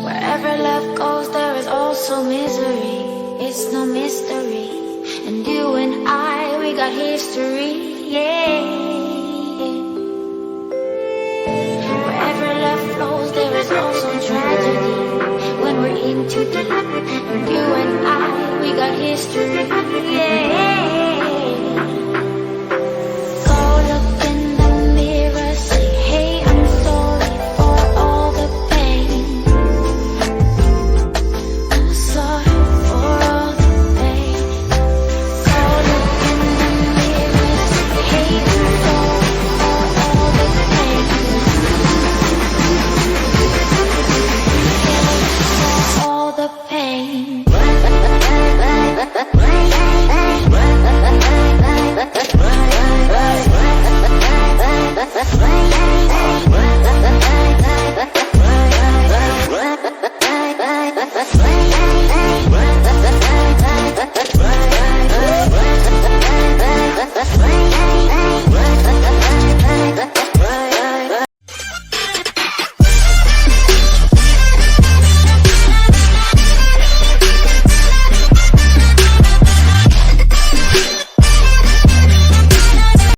Wherever love goes, there is also misery. It's no mystery. And you and I, we got history, yeah. Wherever love flows, there is also tragedy. When we're in too deep, and you and I, we got history, yeah. Go look in the mirror, say, hey, I'm sorry for all the pain. I'm sorry for all the pain. Go look in the mirror, say, hey, I'm sorry for all the pain. All the pain. Bye.